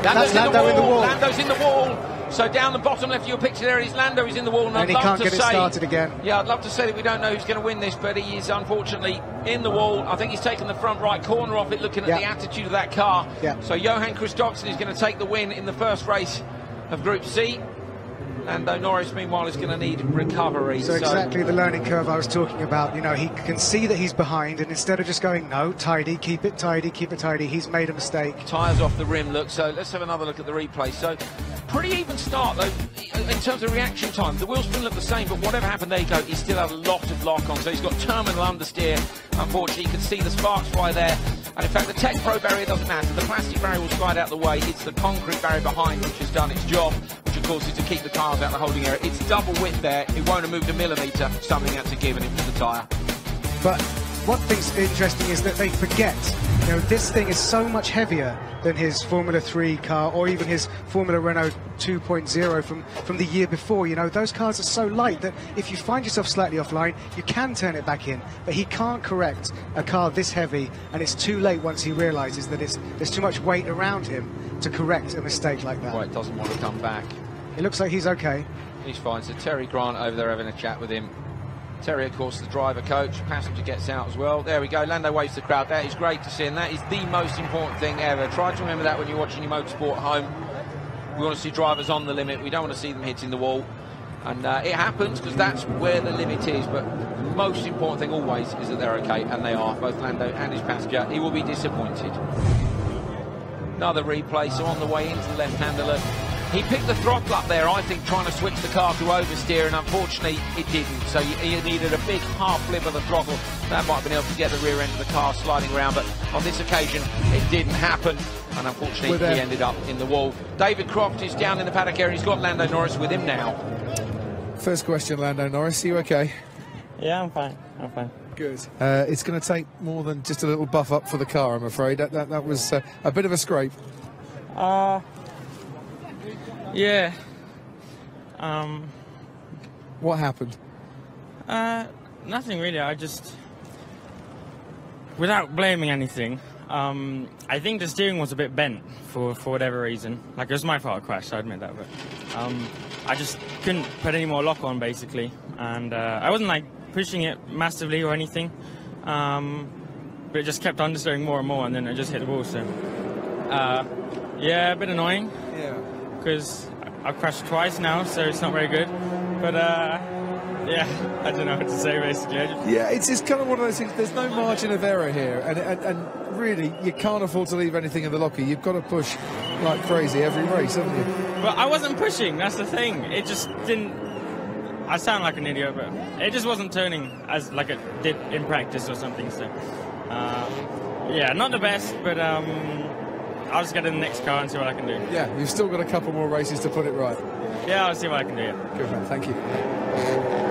That's Lando in the wall. Lando's in the wall. So down the bottom left of your picture there is Lando. He's in the wall. And he can't get it started again. Yeah, I'd love to say that we don't know who's going to win this, but he is unfortunately in the wall. I think he's taken the front right corner off it, looking at the attitude of that car. So Johan Christophersen is going to take the win in the first race of Group C. Lando Norris, meanwhile, is going to need recovery. So exactly the learning curve I was talking about. You know, he can see that he's behind, and instead of just going, no, tidy, keep it tidy, keep it tidy, he's made a mistake. Tyres off the rim, look. So let's have another look at the replay. So pretty even start, though, in terms of reaction time. The wheel spin looked the same, but whatever happened, there you go. He still had a lot of lock-on. So he's got terminal understeer. Unfortunately, you can see the sparks fly there. And in fact, the Tech Pro barrier doesn't matter. The plastic barrier will slide out the way. It's the concrete barrier behind which has done its job, which of course is to keep the cars out of the holding area. It's double width there. It won't have moved a millimetre. Something had to give, and it was the tyre. But one thing's interesting is that they forget, you know, this thing is so much heavier than his Formula 3 car or even his Formula Renault 2.0 from the year before. You know, those cars are so light that if you find yourself slightly offline, you can turn it back in. But he can't correct a car this heavy, and it's too late once he realises that there's too much weight around him to correct a mistake like that. Right, doesn't want to come back. It looks like he's okay. He's fine. So Terry Grant over there having a chat with him. Terry, of course, the driver coach. Passenger gets out as well. There we go. Lando waves to the crowd. That is great to see, and that is the most important thing ever. Try to remember that when you're watching your motorsport at home. We want to see drivers on the limit. We don't want to see them hitting the wall. And it happens because that's where the limit is. But the most important thing always is that they're okay, and they are, both Lando and his passenger. He will be disappointed. Another replay, so on the way into the left-hander look. He picked the throttle up there, I think, trying to switch the car to oversteer, and unfortunately it didn't. So he needed a big half flip of the throttle. That might have been able to get the rear end of the car sliding around, but on this occasion it didn't happen, and unfortunately he ended up in the wall. David Croft is down in the paddock area. He's got Lando Norris with him now. First question, Lando Norris, are you okay? Yeah, I'm fine. I'm fine. Good. It's going to take more than just a little buff up for the car, I'm afraid. That was a bit of a scrape. Yeah. What happened? Nothing really. I just, without blaming anything, I think the steering was a bit bent for whatever reason. Like, it was my fault, I crashed, I admit that, but I just couldn't put any more lock on, basically. And I wasn't like pushing it massively or anything, but it just kept understeering more and more, and then it just hit the wall. So yeah, a bit annoying. Yeah. Because I've crashed twice now, so it's not very good. But yeah, I don't know what to say, basically. Yeah, it's just kind of one of those things. There's no margin of error here, and really, you can't afford to leave anything in the locker. You've got to push like crazy every race, haven't you? Well, I wasn't pushing. That's the thing. It just didn't. I sound like an idiot, but it just wasn't turning as like it did in practice or something. So yeah, not the best, but I'll just get in the next car and see what I can do. Yeah, you've still got a couple more races to put it right. Yeah, I'll see what I can do. Good man, thank you.